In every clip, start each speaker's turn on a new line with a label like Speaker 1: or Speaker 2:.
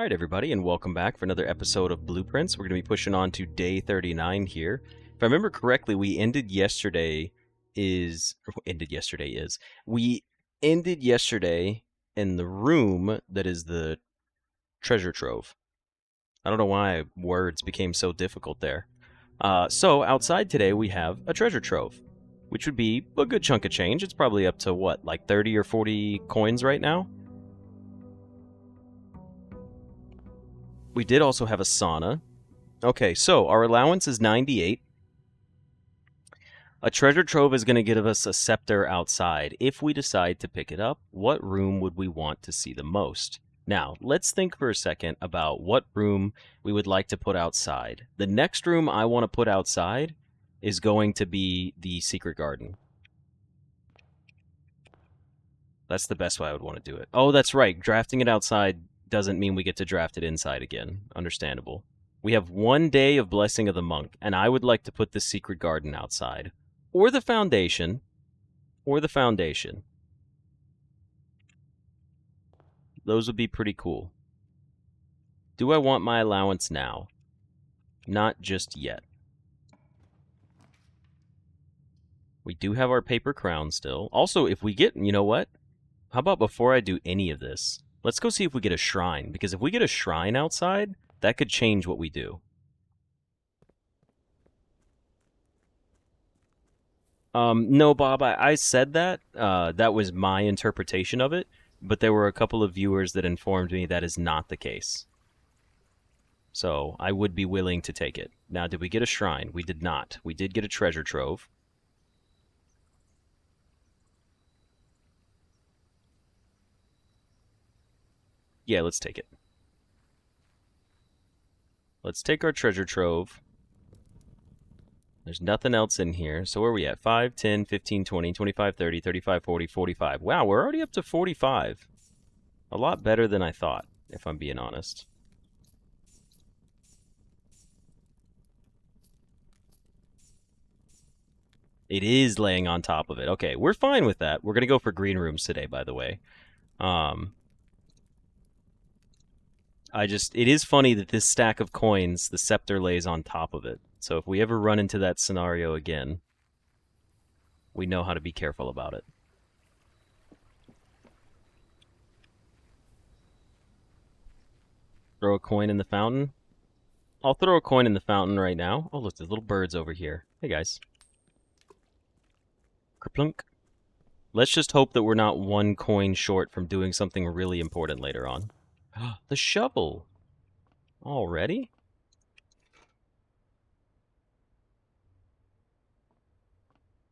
Speaker 1: Alright everybody, and welcome back for another episode of Blueprints. We're going to be pushing on to day 39 here. If I remember correctly, we ended yesterday in the room that is the treasure trove. I don't know why words became so difficult there. So outside today we have a treasure trove, which would be a good chunk of change. It's probably up to what, like 30 or 40 coins right now? We did also have a sauna. Okay, so our allowance is 98. A treasure trove is going to give us a scepter outside. If we decide to pick it up, what room would we want to see the most? Now, let's think for a second about what room we would like to put outside. The next room I want to put outside is going to be the secret garden. That's the best way I would want to do it. Oh, that's right. Drafting it outside doesn't mean we get to draft it inside again. Understandable. We have 1 day of Blessing of the Monk, and I would like to put the secret garden outside. Or the foundation. Those would be pretty cool. Do I want my allowance now? Not just yet. We do have our paper crown still. Also, if we get, you know what? How about before I do any of this, let's go see if we get a shrine, because if we get a shrine outside, that could change what we do. No, Bob, I said that. That was my interpretation of it, but there were a couple of viewers that informed me that is not the case. So I would be willing to take it. Now, did we get a shrine? We did not. We did get a treasure trove. Yeah, let's take it. Let's take our treasure trove. There's nothing else in here. So where are we at? 5, 10, 15, 20, 25, 30, 35, 40, 45. Wow, we're already up to 45. A lot better than I thought, if I'm being honest. It is laying on top of it. Okay, we're fine with that. We're going to go for green rooms today, by the way. It is funny that this stack of coins, the scepter lays on top of it. So if we ever run into that scenario again, we know how to be careful about it. Throw a coin in the fountain? I'll throw a coin in the fountain right now. Oh, look, there's little birds over here. Hey, guys. Kerplunk. Let's just hope that we're not 1 coin short from doing something really important later on. The shovel. Already?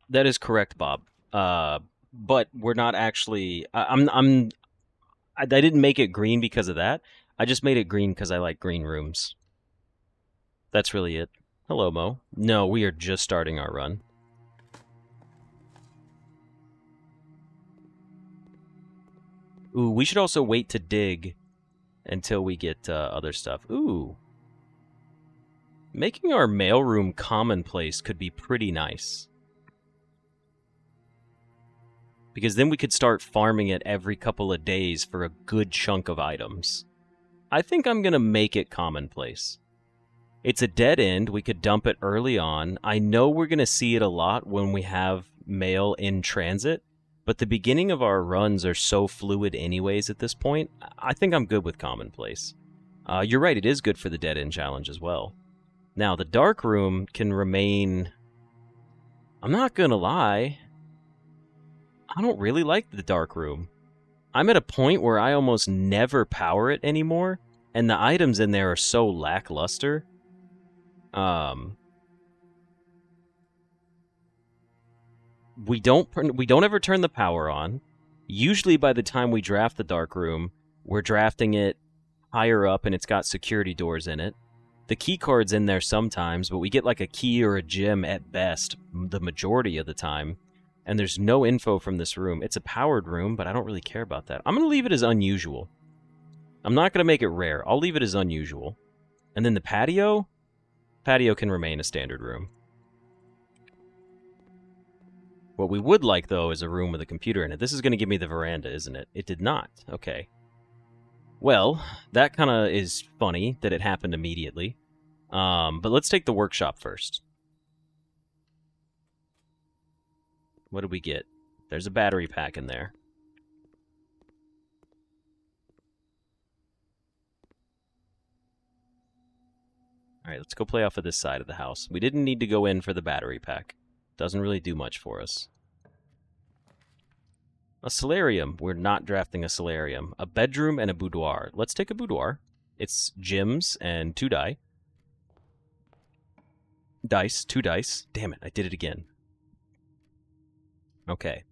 Speaker 1: That is correct, Bob. But we're not actually. I didn't make it green because of that. I just made it green because I like green rooms. That's really it. Hello, Mo. No, we are just starting our run. Ooh, we should also wait to dig until we get other stuff. Ooh. Making our mailroom commonplace could be pretty nice. Because then we could start farming it every couple of days for a good chunk of items. I think I'm going to make it commonplace. It's a dead end. We could dump it early on. I know we're going to see it a lot when we have mail in transit. But the beginning of our runs are so fluid anyways at this point, I think I'm good with commonplace. You're right, it is good for the dead end challenge as well. Now, the dark room can remain... I'm not gonna lie. I don't really like the dark room. I'm at a point where I almost never power it anymore, and the items in there are so lackluster. We don't ever turn the power on. Usually by the time we draft the dark room, we're drafting it higher up and it's got security doors in it. The key card's in there sometimes, but we get like a key or a gem at best the majority of the time. And there's no info from this room. It's a powered room, but I don't really care about that. I'm going to leave it as unusual. I'm not going to make it rare. I'll leave it as unusual. And then the patio? Patio can remain a standard room. What we would like, though, is a room with a computer in it. This is going to give me the veranda, isn't it? It did not. Okay. Well, that kind of is funny that it happened immediately. But let's take the workshop first. What did we get? There's a battery pack in there. Alright, let's go play off of this side of the house. We didn't need to go in for the battery pack. Doesn't really do much for us. A solarium. We're not drafting a solarium. A bedroom and a boudoir. Let's take a boudoir. It's gems and 2 die. Dice. 2 dice. Damn it, I did it again. Okay.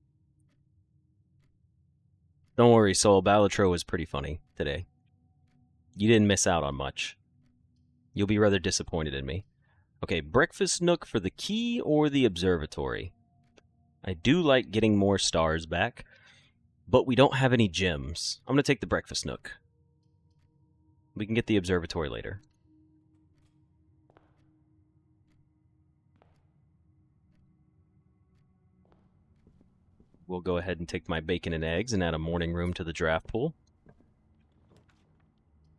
Speaker 1: Don't worry, Soul. Balatro was pretty funny today. You didn't miss out on much. You'll be rather disappointed in me. Okay, breakfast nook for the key or the observatory. I do like getting more stars back, but we don't have any gems. I'm going to take the breakfast nook. We can get the observatory later. We'll go ahead and take my bacon and eggs and add a morning room to the draft pool.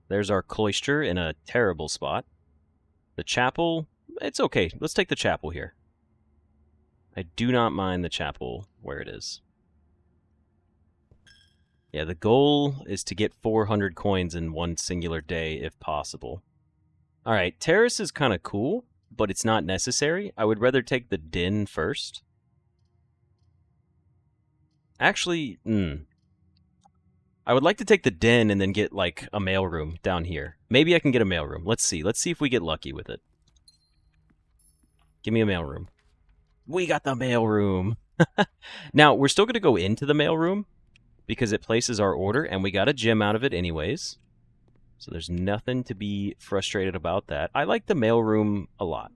Speaker 1: There's our cloister in a terrible spot. The chapel, it's okay. Let's take the chapel here. I do not mind the chapel where it is. Yeah, the goal is to get 400 coins in one singular day if possible. Alright, terrace is kind of cool, but it's not necessary. I would rather take the den first. Actually, I would like to take the den and then get, like, a mailroom down here. Maybe I can get a mailroom. Let's see. Let's see if we get lucky with it. Give me a mailroom. We got the mailroom! Now, we're still going to go into the mailroom because it places our order, and we got a gem out of it anyways. So there's nothing to be frustrated about that. I like the mailroom a lot.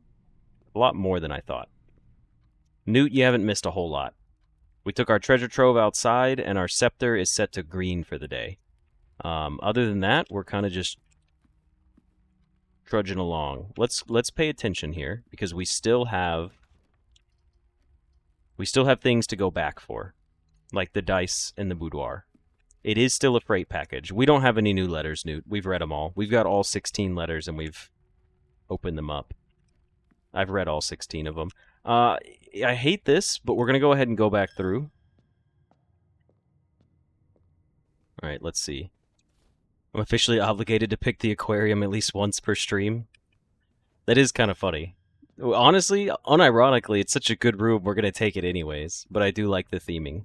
Speaker 1: A lot more than I thought. Newt, you haven't missed a whole lot. We took our treasure trove outside, and our scepter is set to green for the day. Other than that, we're kind of just trudging along. Let's pay attention here, because we still have things to go back for, like the dice and the boudoir. It is still a freight package. We don't have any new letters, Newt. We've read them all. We've got all 16 letters, and we've opened them up. I've read all 16 of them. I hate this, but we're going to go ahead and go back through. Alright, let's see. I'm officially obligated to pick the aquarium at least once per stream. That is kind of funny. Honestly, unironically, it's such a good room, we're going to take it anyways. But I do like the theming.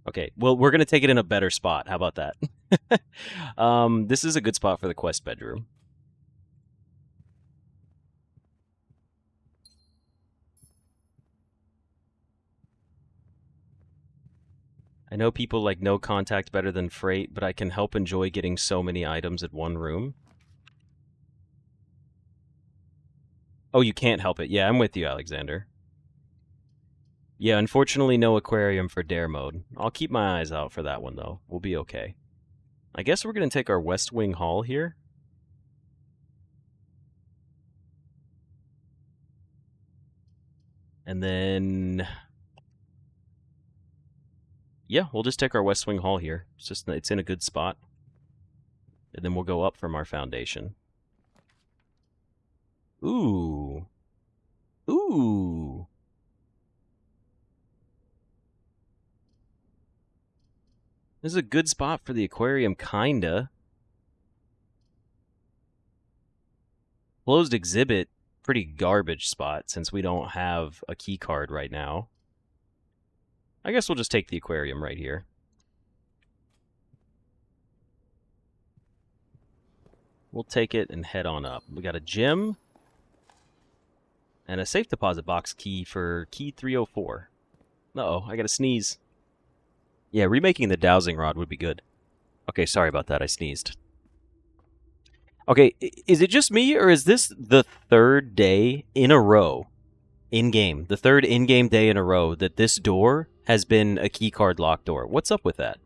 Speaker 1: Okay, well, we're going to take it in a better spot. How about that? This is a good spot for the quest bedroom. I know people like no contact better than freight, but I can help enjoy getting so many items at one room. Oh, you can't help it. Yeah, I'm with you, Alexander. Yeah, unfortunately no aquarium for dare mode. I'll keep my eyes out for that one, though. We'll be okay. I guess we're going to take our West Wing Hall here. And then... yeah, we'll just take our West Wing Hall here. It's in a good spot. And then we'll go up from our foundation. Ooh. Ooh. This is a good spot for the aquarium, kinda. Closed exhibit, pretty garbage spot since we don't have a key card right now. I guess we'll just take the aquarium right here. We'll take it and head on up. We got a gym and a safe deposit box key for key 304. Uh-oh, I gotta sneeze. Yeah, remaking the dowsing rod would be good. Okay, sorry about that, I sneezed. Okay, is it just me, or is this the third day in a row, in-game, the third in-game day in a row that this door has been a keycard lock door? What's up with that?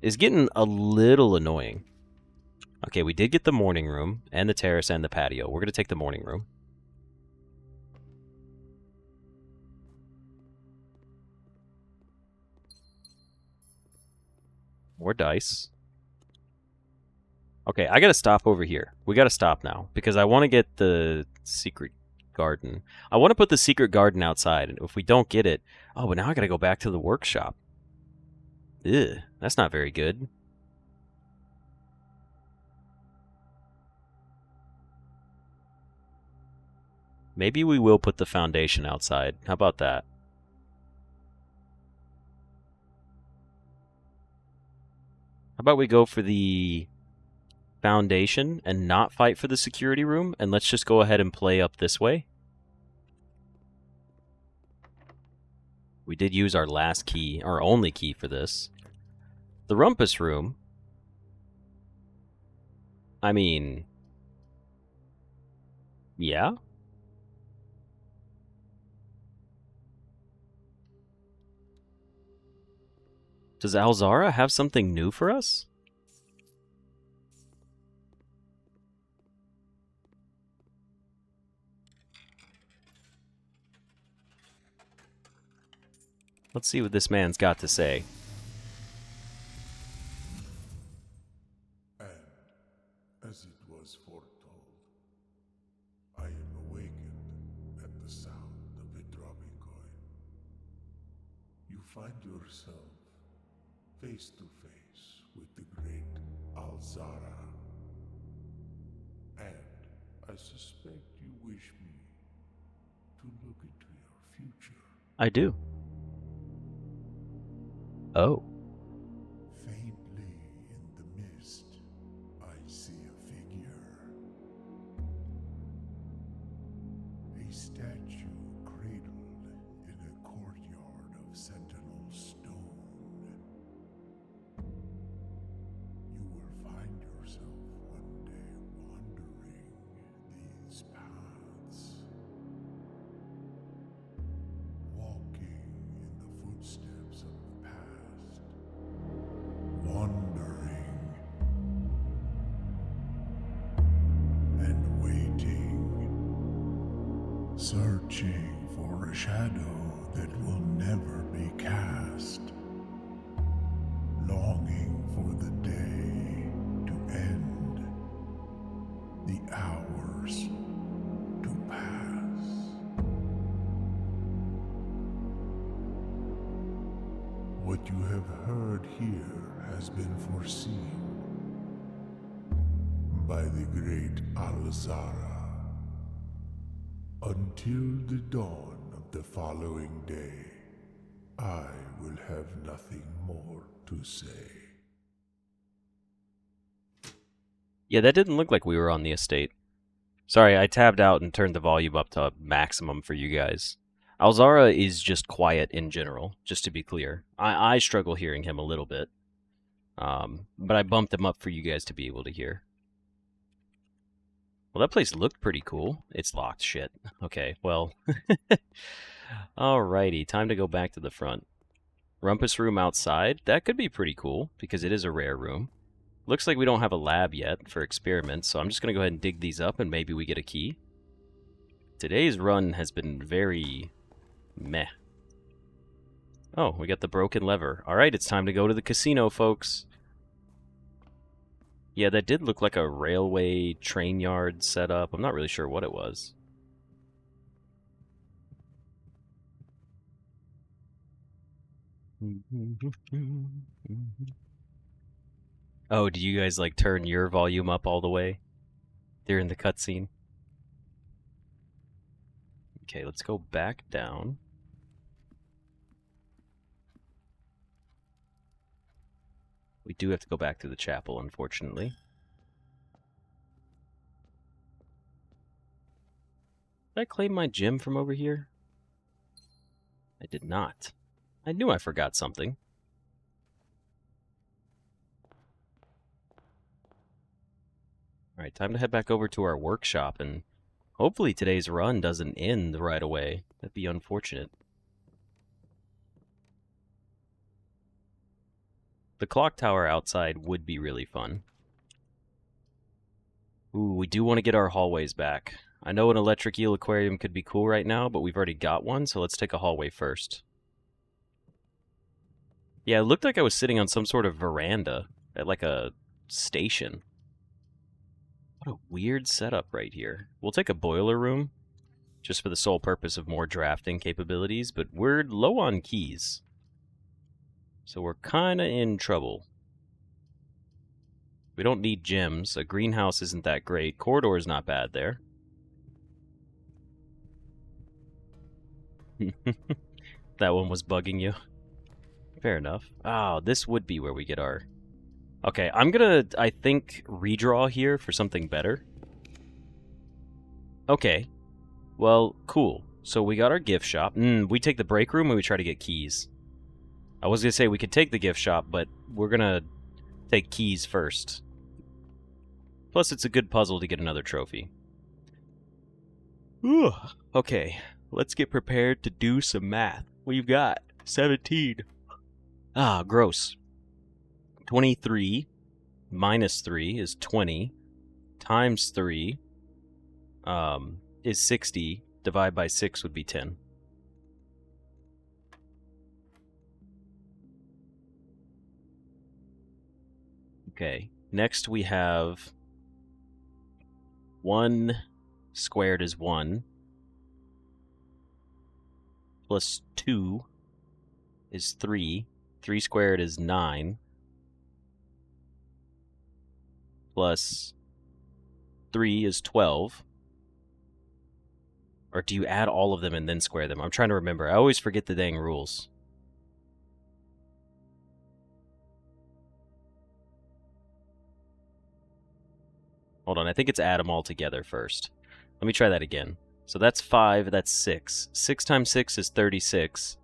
Speaker 1: It's getting a little annoying. Okay, we did get the morning room, and the terrace, and the patio. We're going to take the morning room. More dice. Okay, I gotta stop over here. We gotta stop now, because I want to get the secret garden. I want to put the secret garden outside, and if we don't get it... Oh, but now I gotta go back to the workshop. Ugh, that's not very good. Maybe we will put the foundation outside. How about that? How about we go for the foundation and not fight for the security room, and let's just go ahead and play up this way? We did use our last key, our only key for this. The rumpus room, I mean, yeah? Does Alzara have something new for us? Let's see what this man's got to say.
Speaker 2: And as it was foretold, I am awakened at the sound of a dropping coin. You find yourself face to face with the great Alzara. And I suspect you wish me to look into your future.
Speaker 1: I do. Oh.
Speaker 2: Faintly in the mist, I see a figure. A statue cradled in a courtyard of sentinel stone. You will find yourself one day wandering these paths, walking in the footsteps of the past, wandering and waiting, searching for a shadow that will never be cast, longing for the day to end, the hours to pass. What you have heard here has been foreseen by the great Alzara. Until the dawn of the following day, I will have nothing more to say.
Speaker 1: Yeah, that didn't look like we were on the estate. Sorry, I tabbed out and turned the volume up to maximum for you guys. Alzara is just quiet in general, just to be clear. I struggle hearing him a little bit. But I bumped him up for you guys to be able to hear. Well, that place looked pretty cool. It's locked, shit. Okay, well. Alrighty, time to go back to the front. Rumpus room outside. That could be pretty cool, because it is a rare room. Looks like we don't have a lab yet for experiments, so I'm just going to go ahead and dig these up and maybe we get a key. Today's run has been very meh. Oh, we got the broken lever. Alright, it's time to go to the casino, folks. Yeah, that did look like a railway train yard setup. I'm not really sure what it was. Oh, do you guys like turn your volume up all the way during the cutscene? Okay, let's go back down. We do have to go back to the chapel, unfortunately. Did I claim my gem from over here? I did not. I knew I forgot something. Alright, time to head back over to our workshop, and hopefully today's run doesn't end right away. That'd be unfortunate. The clock tower outside would be really fun. Ooh, we do want to get our hallways back. I know an electric eel aquarium could be cool right now, but we've already got one, so let's take a hallway first. Yeah, it looked like I was sitting on some sort of veranda at like a station. What a weird setup right here. We'll take a boiler room just for the sole purpose of more drafting capabilities, but we're low on keys. So we're kind of in trouble. We don't need gems. A greenhouse isn't that great. Corridor's not bad there. That one was bugging you. Fair enough. Oh, this would be where we get our... Okay, I'm gonna, I think, redraw here for something better. Okay. Well, cool. So we got our gift shop. We take the break room and we try to get keys. I was gonna say we could take the gift shop, but we're gonna take keys first. Plus, it's a good puzzle to get another trophy. Ooh, okay, let's get prepared to do some math. We've got 17. Ah, gross. 23 minus 3 is 20. Times 3 is 60. Divide by 6 would be 10. Okay, next we have 1 squared is 1. Plus 2 is 3. 3 squared is 9. Plus 3 is 12. Or do you add all of them and then square them? I'm trying to remember. I always forget the dang rules. Hold on, I think it's add them all together first. Let me try that again. So that's 5, that's 6. 6 times 6 is 36.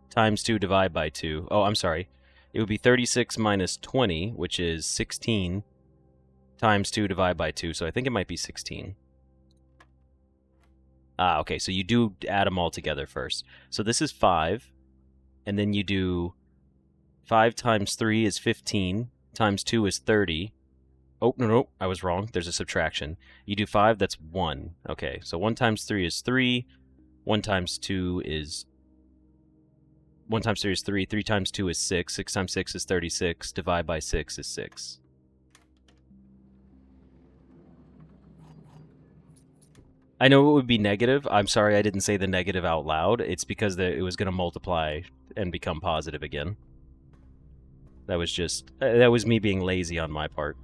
Speaker 1: Times 2, divide by 2. Oh, I'm sorry. It would be 36 minus 20, which is 16. Times 2, divide by 2. So I think it might be 16. Ah, okay, so you do add them all together first. So this is 5. And then you do 5 times 3 is 15. Times 2 is 30. Oh, no, I was wrong. There's a subtraction. You do 5, that's 1. Okay, so 1 times 3 is 3. 1 times 2 is... 1 times 3 is 3. 3 times 2 is 6. 6 times 6 is 36. Divide by 6 is 6. I know it would be negative. I'm sorry I didn't say the negative out loud. It's because it was going to multiply and become positive again. That was just... that was me being lazy on my part.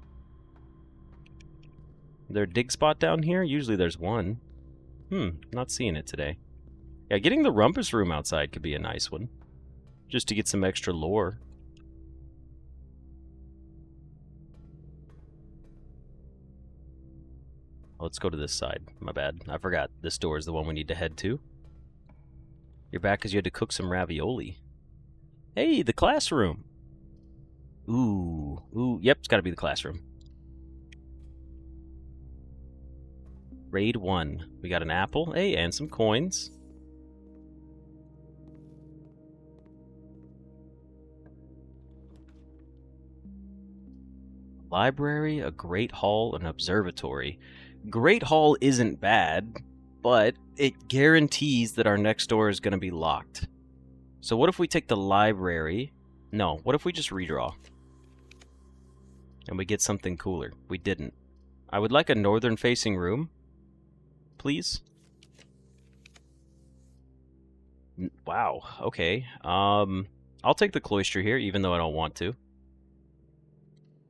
Speaker 1: Is there a dig spot down here? Usually there's one. Not seeing it today. Yeah, getting the rumpus room outside could be a nice one. Just to get some extra lore. Let's go to this side. My bad. I forgot. This door is the one we need to head to. You're back because you had to cook some ravioli. Hey, the classroom! Ooh, yep, it's gotta be the classroom. Raid 1. We got an apple, hey, and some coins. Library, a great hall, an observatory. Great hall isn't bad, but it guarantees that our next door is going to be locked. So what if we take the library? No, what if we just redraw? And we get something cooler. We didn't. I would like a northern-facing room. Please? Wow, okay. I'll take the cloister here, even though I don't want to.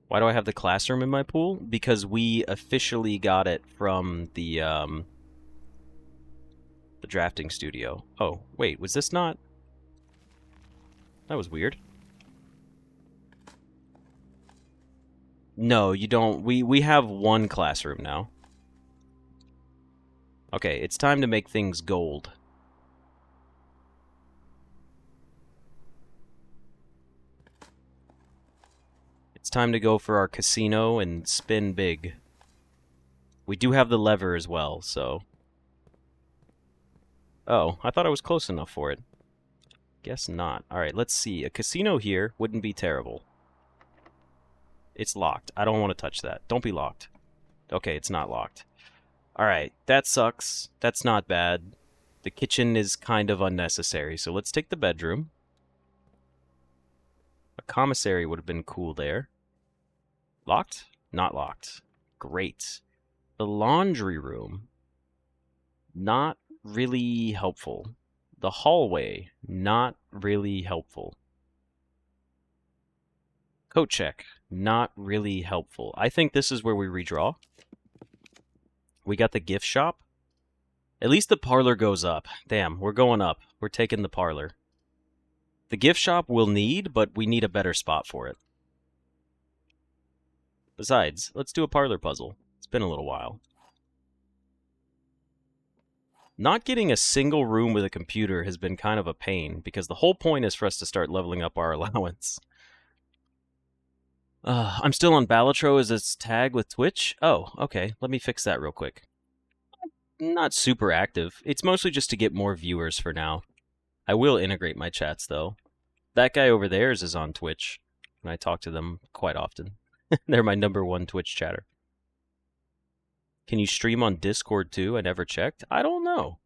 Speaker 1: Why do I have the classroom in my pool? Because we officially got it from the drafting studio. Oh, wait, was this not? That was weird. No, you don't. We have one classroom now. Okay, it's time to make things gold. It's time to go for our casino and spin big. We do have the lever as well, so... Oh, I thought I was close enough for it. Guess not. Alright, let's see. A casino here wouldn't be terrible. It's locked. I don't want to touch that. Don't be locked. Okay, it's not locked. Alright, that sucks. That's not bad. The kitchen is kind of unnecessary, so let's take the bedroom. Commissary would have been cool there. Locked? Not locked. Great. The laundry room, not really helpful. The hallway, not really helpful. Coat check, not really helpful. I think this is where we redraw. We got the gift shop. At least the parlor goes up. Damn, we're going up. We're taking the parlor. The gift shop we'll need, but we need a better spot for it. Besides, let's do a parlor puzzle. It's been a little while. Not getting a single room with a computer has been kind of a pain, because the whole point is for us to start leveling up our allowance. I'm still on Balatro as its tag with Twitch. Oh, okay. Let me fix that real quick. Not super active. It's mostly just to get more viewers for now. I will integrate my chats, though. That guy over there is on Twitch, and I talk to them quite often. They're my #1 Twitch chatter. Can you stream on Discord, too? I never checked. I don't know.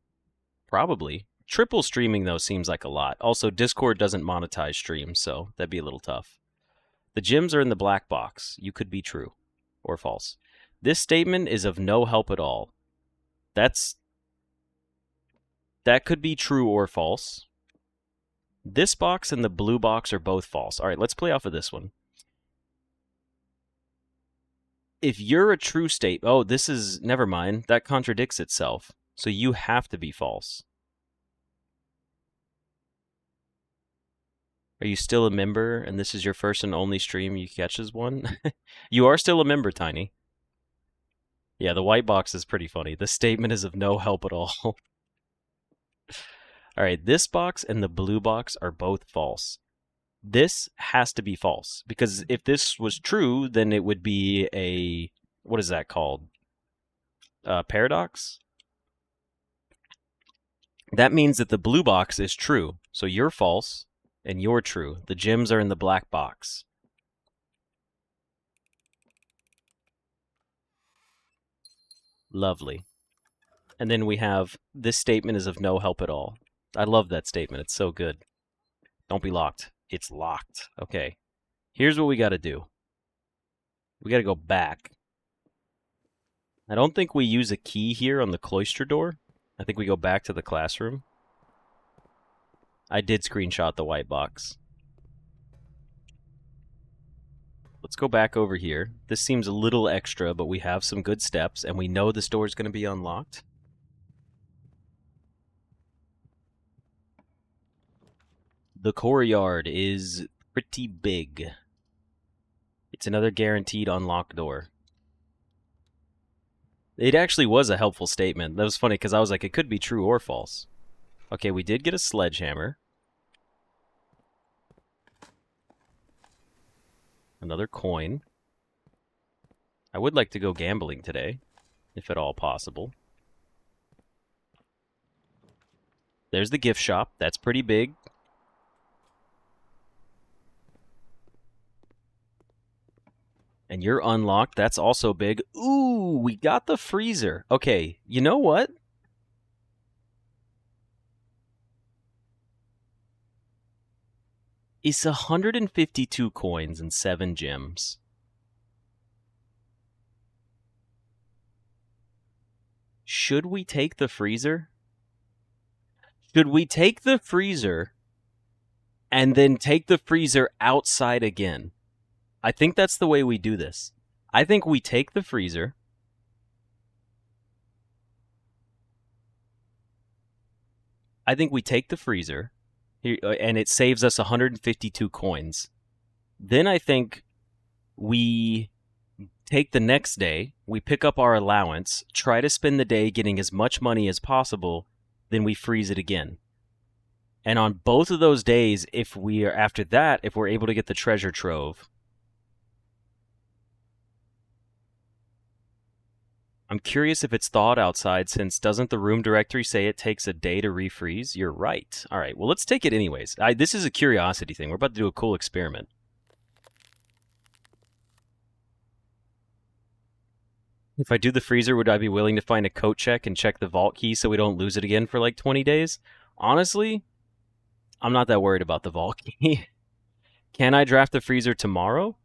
Speaker 1: Probably. Triple streaming, though, seems like a lot. Also, Discord doesn't monetize streams, so that'd be a little tough. The gems are in the black box. You could be true or false. This statement is of no help at all. That could be true or false. This box and the blue box are both false. All right, let's play off of this one. If you're a true state... Oh, this is... Never mind. That contradicts itself. So you have to be false. Are you still a member, and this is your first and only stream you catch as one? You are still a member, Tiny. Yeah, the white box is pretty funny. This statement is of no help at all. All right, this box and the blue box are both false. This has to be false, because if this was true, then it would be a... What is that called? Paradox? That means that the blue box is true. So you're false, and you're true. The gems are in the black box. Lovely. And then we have, this statement is of no help at all. I love that statement. It's so good. Don't be locked. It's locked. Okay. Here's what we got to do. We got to go back. I don't think we use a key here on the cloister door. I think we go back to the classroom. I did screenshot the white box. Let's go back over here. This seems a little extra, but we have some good steps, and we know this door is going to be unlocked. The courtyard is pretty big. It's another guaranteed unlocked door. It actually was a helpful statement. That was funny, because I was like, it could be true or false. Okay, we did get a sledgehammer. Another coin. I would like to go gambling today, if at all possible. There's the gift shop. That's pretty big. And you're unlocked. That's also big. Ooh, we got the freezer. Okay, you know what? It's 152 coins and 7 gems. Should we take the freezer? Should we take the freezer and then take the freezer outside again? I think that's the way we do this. I think we take the freezer. I think we take the freezer. And it saves us 152 coins. Then I think we take the next day, we pick up our allowance, try to spend the day getting as much money as possible, then we freeze it again. And on both of those days, if we're able to get the treasure trove. I'm curious if it's thawed outside, since doesn't the room directory say it takes a day to refreeze? You're right. All right, well, let's take it anyways. This is a curiosity thing. We're about to do a cool experiment. If I do the freezer, would I be willing to find a coat check and check the vault key so we don't lose it again for like 20 days? Honestly, I'm not that worried about the vault key. Can I draft the freezer tomorrow?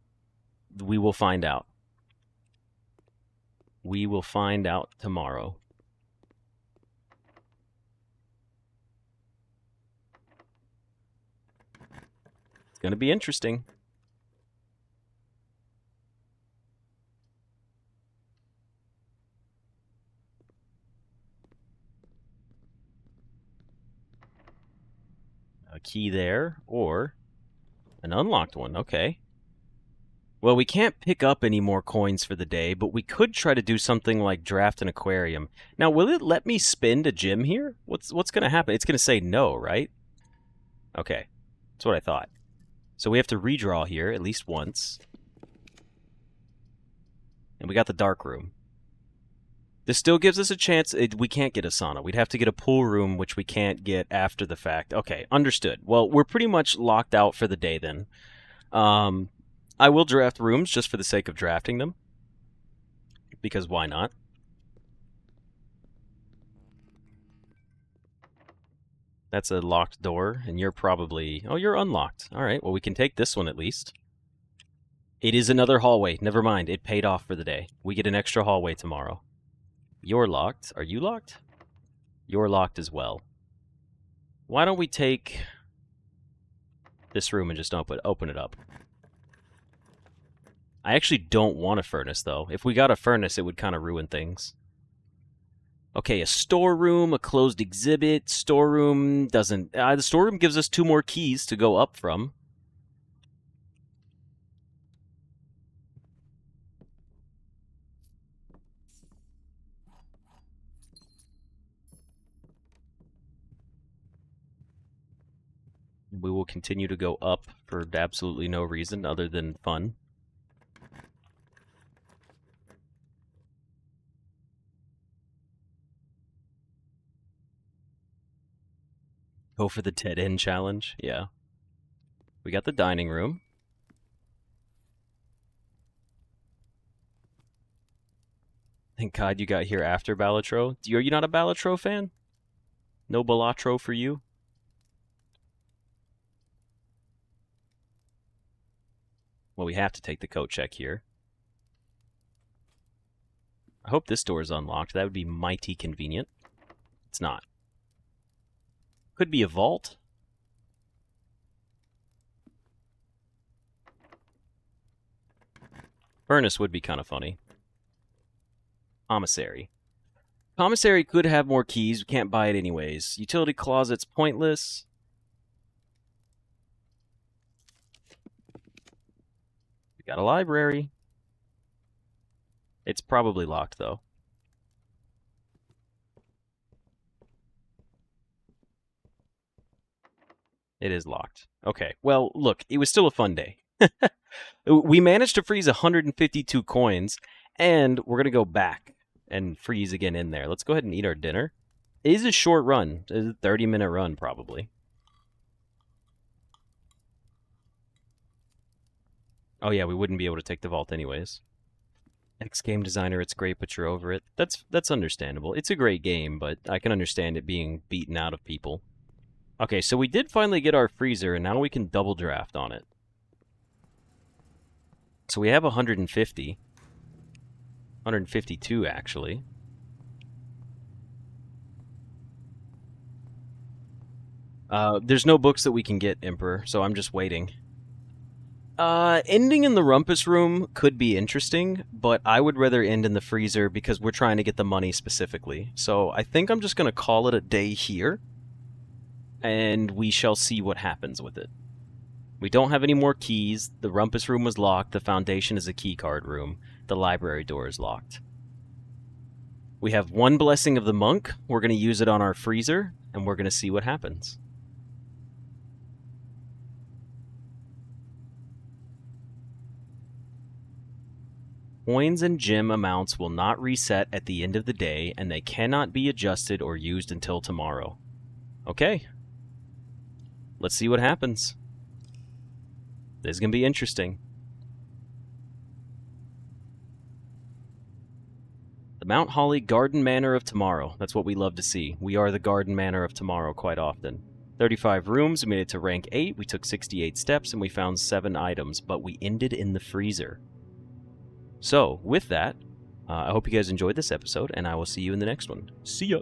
Speaker 1: We will find out. We will find out tomorrow. It's going to be interesting. A key there, or an unlocked one. Okay. Well, we can't pick up any more coins for the day, but we could try to do something like draft an aquarium. Now, will it let me spend a gym here? What's going to happen? It's going to say no, right? Okay. That's what I thought. So we have to redraw here at least once. And we got the dark room. This still gives us a chance. We can't get a sauna. We'd have to get a pool room, which we can't get after the fact. Okay, understood. Well, we're pretty much locked out for the day then. I will draft rooms just for the sake of drafting them. Because why not? That's a locked door, and you're probably... Oh, you're unlocked. All right, well, we can take this one at least. It is another hallway. Never mind, it paid off for the day. We get an extra hallway tomorrow. You're locked. Are you locked? You're locked as well. Why don't we take this room and just open it up? I actually don't want a furnace, though. If we got a furnace, it would kind of ruin things. Okay, a storeroom, a closed exhibit. Storeroom doesn't... the storeroom gives us 2 more keys to go up from. We will continue to go up for absolutely no reason other than fun. Go for the dead end challenge. Yeah. We got the dining room. Thank God you got here after Balatro. Are you not a Balatro fan? No Balatro for you? Well, we have to take the coat check here. I hope this door is unlocked. That would be mighty convenient. It's not. Could be a vault. Furnace would be kind of funny. Commissary. Commissary could have more keys. We can't buy it anyways. Utility closet's pointless. We got a library. It's probably locked, though. It is locked. Okay, well, look, it was still a fun day. We managed to freeze 152 coins, and we're going to go back and freeze again in there. Let's go ahead and eat our dinner. It is a short run. It's a 30-minute run, probably. Oh, yeah, we wouldn't be able to take the vault anyways. Ex-game designer, it's great, but you're over it. That's understandable. It's a great game, but I can understand it being beaten out of people. Okay, so we did finally get our freezer, and now we can double draft on it. So we have 150. 152, actually. There's no books that we can get, Emperor, so I'm just waiting. Ending in the rumpus room could be interesting, but I would rather end in the freezer because we're trying to get the money specifically. So I think I'm just going to call it a day here, and we shall see what happens with it. We don't have any more keys. The rumpus room was locked. The foundation is a keycard room. The library door is locked. We have one blessing of the monk. We're going to use it on our freezer, and we're going to see what happens. Coins and gem amounts will not reset at the end of the day, and they cannot be adjusted or used until tomorrow. Okay. Let's see what happens. This is going to be interesting. The Mount Holly Garden Manor of Tomorrow. That's what we love to see. We are the Garden Manor of Tomorrow quite often. 35 rooms, we made it to rank 8, we took 68 steps, and we found 7 items, but we ended in the freezer. So, with that, I hope you guys enjoyed this episode, and I will see you in the next one. See ya!